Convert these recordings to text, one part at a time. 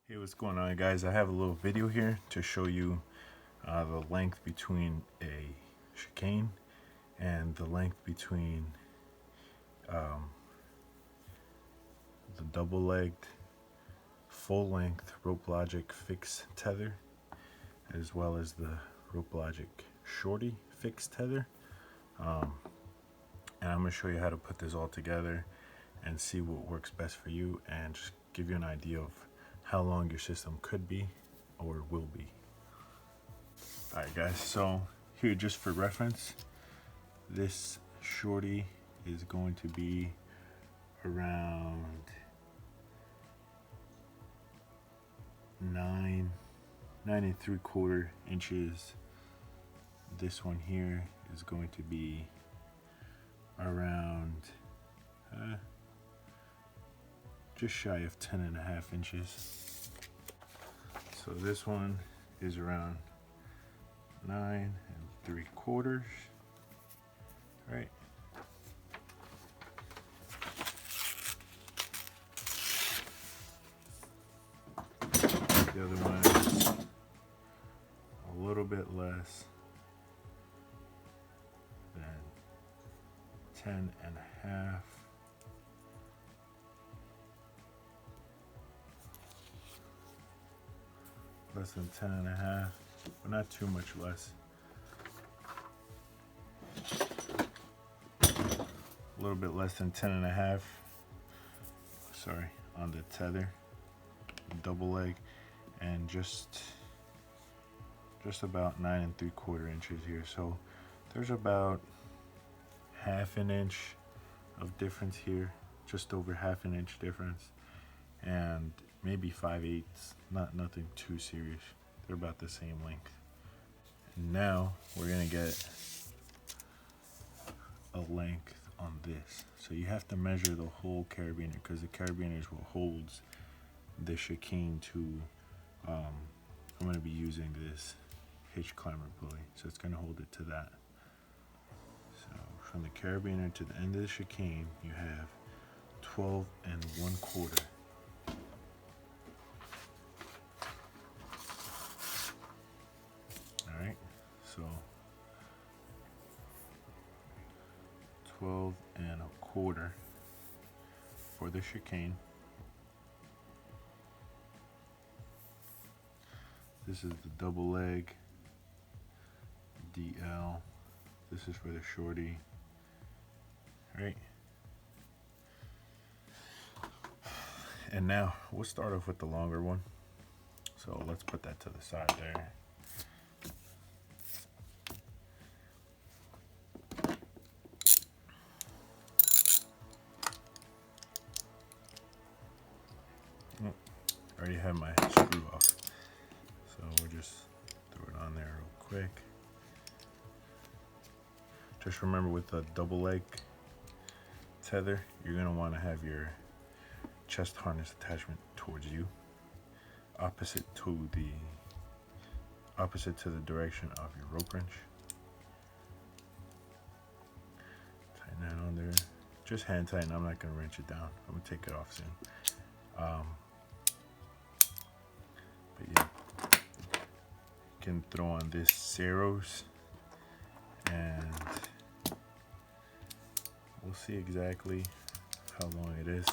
Hey, what's going on, guys? I have a little video here to show you the length between a chicane and the length between the double-legged full-length RopeLogic fixed tether, as well as the RopeLogic shorty fixed tether. And I'm going to show you how to put this all together and see what works best for you, and just give you an idea of how long your system could be or will be. Alright guys, so here, just for reference, this shorty is going to be around 9 3/4 inches. This one here is going to be around just shy of 10.5 inches. So this one is around 9 3/4, right? The other one is a little bit less than 10.5. Less than 10.5, but not too much less. A little bit less than 10.5. Sorry, on the tether, double leg, and just about 9 3/4 inches here. So there's about 1/2 inch of difference here, just over 1/2 inch difference, and maybe 5/8, nothing too serious. They're about the same length. And now we're gonna get a length on this. So you have to measure the whole carabiner, because the carabiner is what holds the chicane to, I'm gonna be using this Hitch climber pulley, so it's gonna hold it to that. So from the carabiner to the end of the chicane, you have 12 1/4. Alright, so 12 1/4 for the chicane. This is the double leg, DL. This is for the shorty. Alright. And now we'll start off with the longer one. So let's put that to the side there. Oh, I already have my screw off. So we'll just throw it on there real quick. Just remember, with the double leg tether, you're going to want to have your chest harness attachment towards you, opposite to the direction of your rope wrench. Tighten that on there. Just hand tighten. I'm not going to wrench it down. I'm going to take it off soon. But yeah, you can throw on this Ceros, and we'll see exactly how long it is.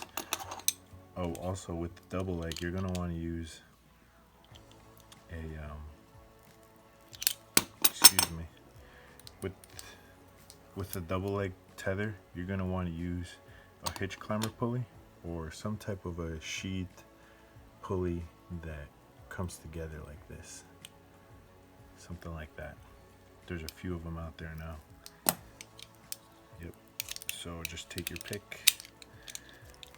Oh, also with the double leg, you're gonna want to use a with the double leg tether, you're gonna want to use a hitch climber pulley or some type of a sheath pulley that comes together like this, something like that. There's a few of them out there now. Yep. So just take your pick.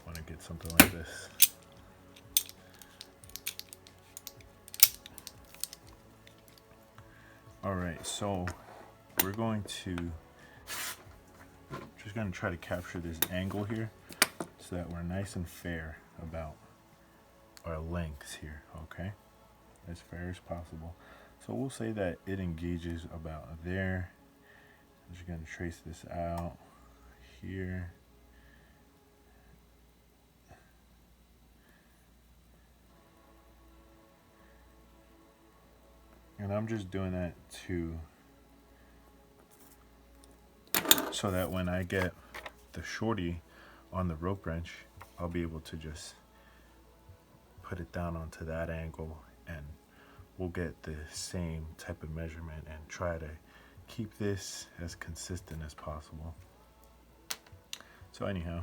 Want to get something like this. Alright, so we're just going to try to capture this angle here so that we're nice and fair about our lengths here, okay? As fair as possible. So we'll say that it engages about there. I'm just going to trace this out here. And I'm just doing that so that when I get the shorty on the rope wrench, I'll be able to just put it down onto that angle, and we'll get the same type of measurement and try to keep this as consistent as possible. So anyhow,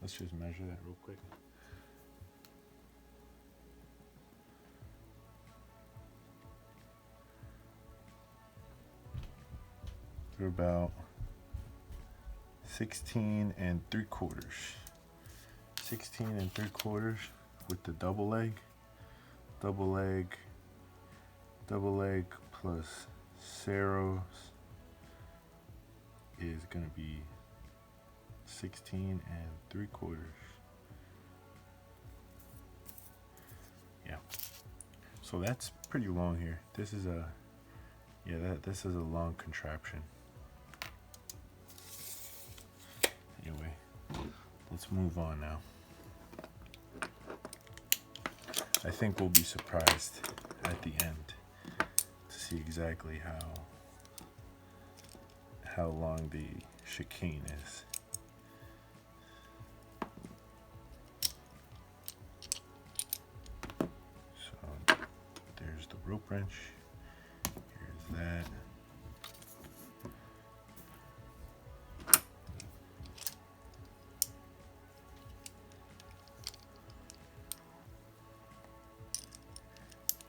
let's just measure that real quick. We're about 16 3/4. 16 3/4 with the double leg. Double leg plus Ceros is gonna be 16 3/4. Yeah. So that's pretty long here. This is a this is a long contraption. Anyway, let's move on now. I think we'll be surprised at the end to see exactly how long the chicane is. So there's the rope wrench. Here's that.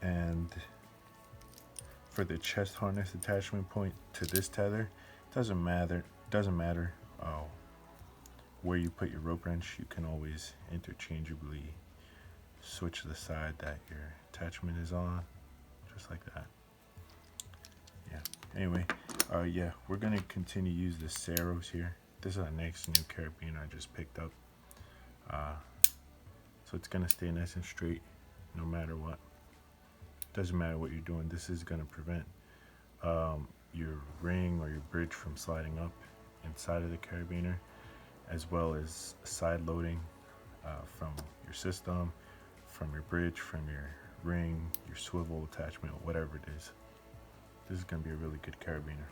And for the chest harness attachment point to this tether, doesn't matter where you put your rope wrench. You can always interchangeably switch the side that your attachment is on, just like that. Yeah. Anyway, yeah, we're gonna continue to use the Ceros here. This is our next new carabiner I just picked up. So it's gonna stay nice and straight no matter what. Doesn't matter what you're doing. This is going to prevent your ring or your bridge from sliding up inside of the carabiner, as well as side loading from your system, from your bridge, from your ring, your swivel attachment, whatever it is. This is going to be a really good carabiner.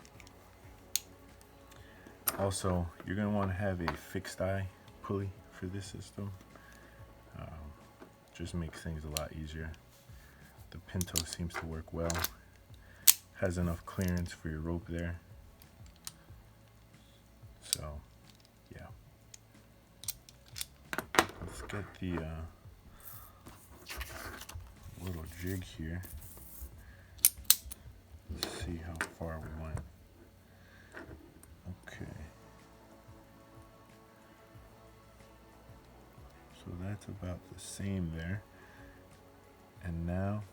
Also, you're going to want to have a fixed eye pulley for this system. Just makes things a lot easier. The Pinto seems to work well. Has enough clearance for your rope there. So, yeah. Let's get the little jig here. Let's see how far we went. Okay. So that's about the same there. And now,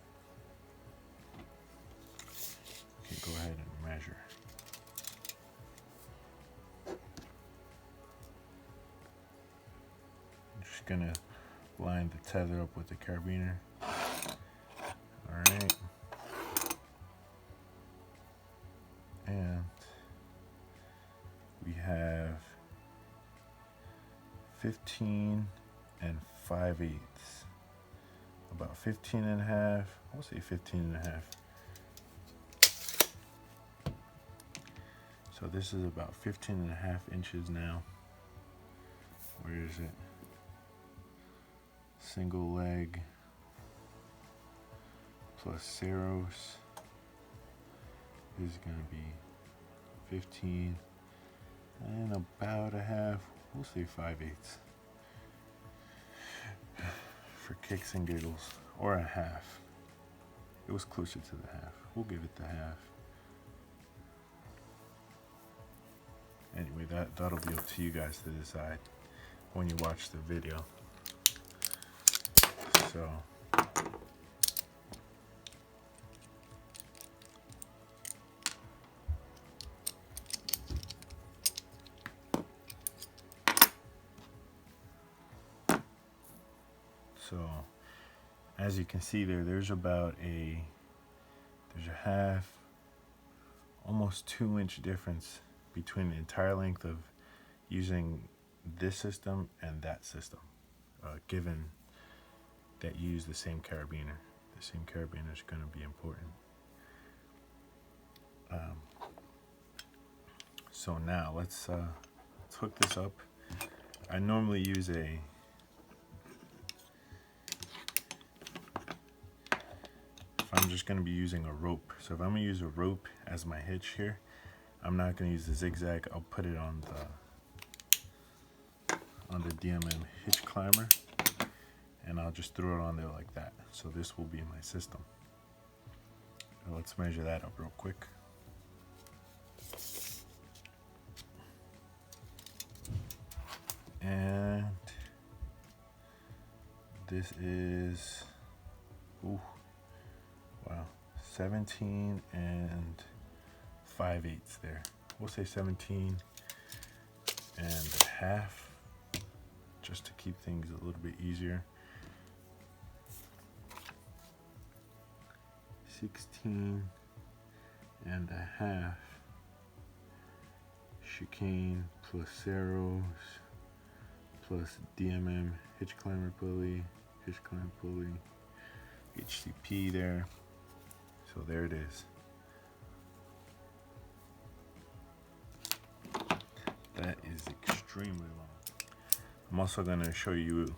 go ahead and measure. I'm just gonna line the tether up with the carabiner. Alright. And we have 15 5/8. About 15 1/2. I'll say 15 1/2. So this is about 15 1/2 inches now. Where is it? Single leg plus Ceros is going to be 15 and about 1/2. We'll say 5/8 for kicks and giggles, or 1/2. It was closer to the 1/2. We'll give it the 1/2. Anyway, that'll be up to you guys to decide when you watch the video. So as you can see there's about there's a 1/2, almost 2-inch difference between the entire length of using this system and that system, given that you use the same carabiner. The same carabiner is going to be important. So now let's hook this up. I normally use if I'm just going to be using a rope. So if I'm going to use a rope as my hitch here, I'm not going to use the zigzag. I'll put it on the DMM hitch climber, and I'll just throw it on there like that. So this will be my system. Now let's measure that up real quick. And this is, ooh, wow, 17 and 5/8 there. We'll say 17 and a half, just to keep things a little bit easier. 16 and a half chicane plus Ceros plus DMM hitch climber pulley, hitch climber pulley, HCP there. So there it is. That is extremely long. I'm also going to show you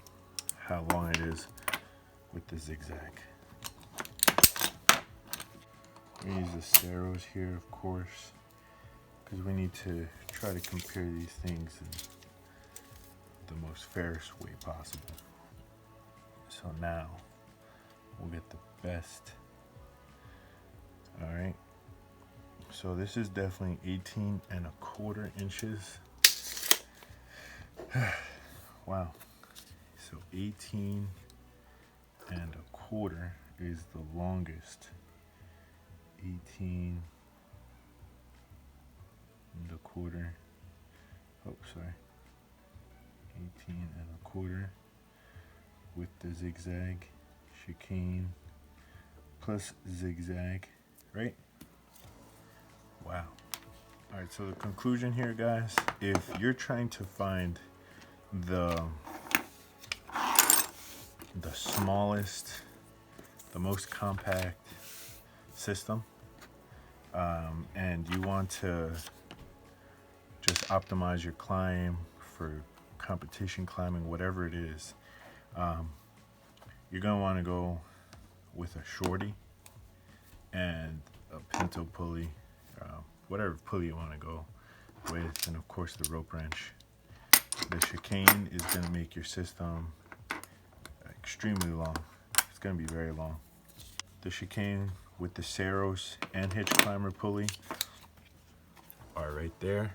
how long it is with the zigzag. We use the Ceros here, of course, because we need to try to compare these things in the most fairest way possible. So now we'll get the best. All right. So this is definitely 18 1/4 inches. Wow. So 18 1/4 is the longest. 18 1/4. Oh, sorry. 18 1/4 with the zigzag, chicane plus zigzag, right? Wow. All right, so the conclusion here, guys, if you're trying to find the smallest, the most compact system, and you want to just optimize your climb for competition climbing, whatever it is, you're gonna want to go with a shorty and a pinto pulley, whatever pulley you want to go with, and of course the rope wrench. The chicane is going to make your system extremely long. It's going to be very long. The chicane with the Ceros and hitch climber pulley are right there,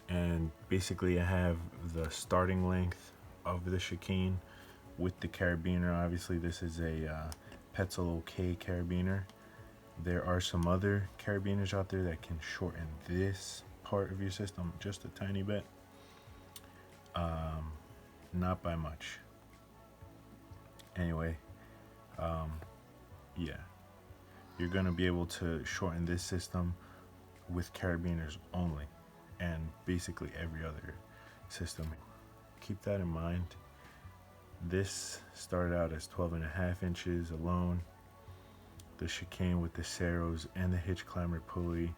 and basically I have the starting length of the chicane with the carabiner. Obviously this is a Petzl OK Carabiner. There are some other carabiners out there that can shorten this part of your system just a tiny bit, not by much. Anyway, yeah, you're gonna be able to shorten this system with carabiners only, and basically every other system. Keep that in mind. This started out as 12 1/2 inches alone. The chicane with the Ceros and the hitch climber pulley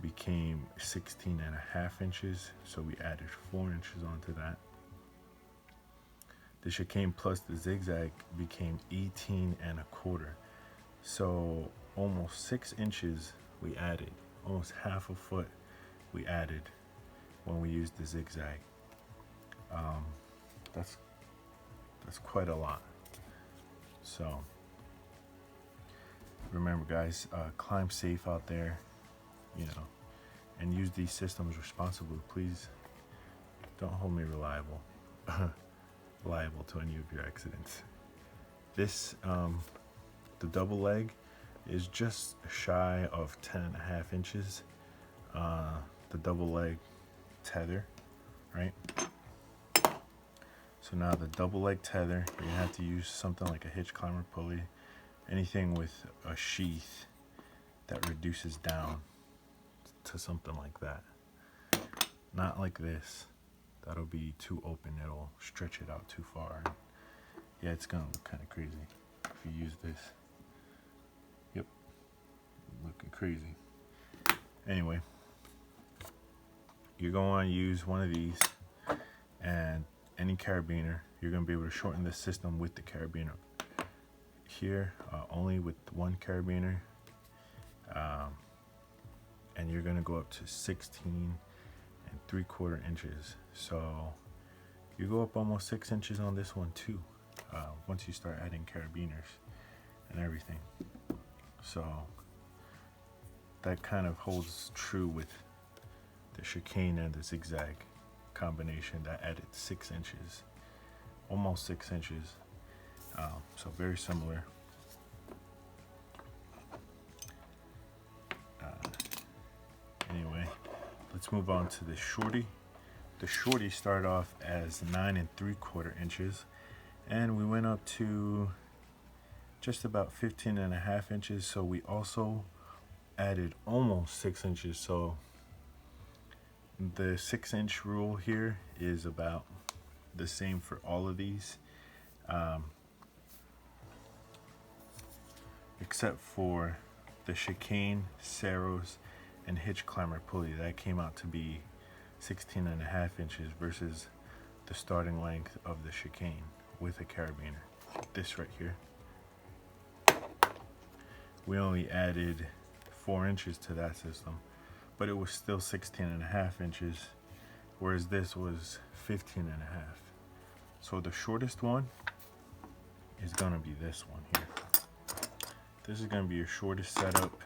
became 16 1/2 inches, so we added 4 inches onto that. The chicane plus the zigzag became 18 1/4, so almost 6 inches we added, almost half a foot we added when we used the zigzag. That's quite a lot. So remember, guys, climb safe out there, you know, and use these systems responsibly. Please don't hold me liable to any of your accidents. This, the double leg is just shy of 10 1/2 inches. The double leg tether, right? So now the double leg tether, you're gonna have to use something like a hitch climber pulley, anything with a sheath that reduces down to something like that. Not like this. That'll be too open, it'll stretch it out too far. Yeah, it's gonna look kind of crazy if you use this. Yep, looking crazy. Anyway, you're going to use one of these, and any carabiner, you're going to be able to shorten the system with the carabiner. Here, only with one carabiner, and you're going to go up to 16 3/4 inches. So you go up almost 6 inches on this one too, once you start adding carabiners and everything. So that kind of holds true with the chicane and the zigzag combination that added 6 inches, almost 6 inches. So very similar. Anyway, let's move on to the shorty. The shorty started off as 9 3/4 inches, and we went up to just about 15.5 inches. So we also added almost 6 inches. So the 6-inch rule here is about the same for all of these, except for the chicane, Ceros, and Hitch climber pulley. That came out to be 16.5 inches versus the starting length of the chicane with a carabiner. This right here, we only added 4 inches to that system, but it was still 16.5 inches, whereas this was 15.5. So the shortest one is gonna be this one here. This is gonna be your shortest setup,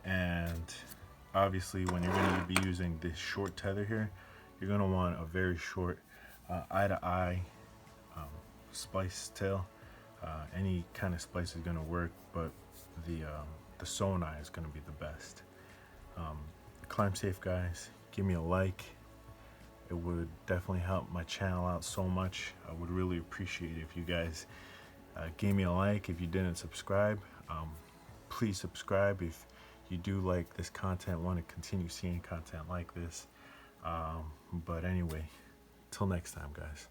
and obviously when you're gonna be using this short tether here, you're gonna want a very short eye-to-eye splice tail. Any kind of splice is gonna work, but the Sonai is gonna be the best. Climb safe, guys. Give me a like. It would definitely help my channel out so much. I would really appreciate it if you guys gave me a like. If you didn't subscribe, please subscribe if you do like this content, want to continue seeing content like this. But anyway, till next time, guys.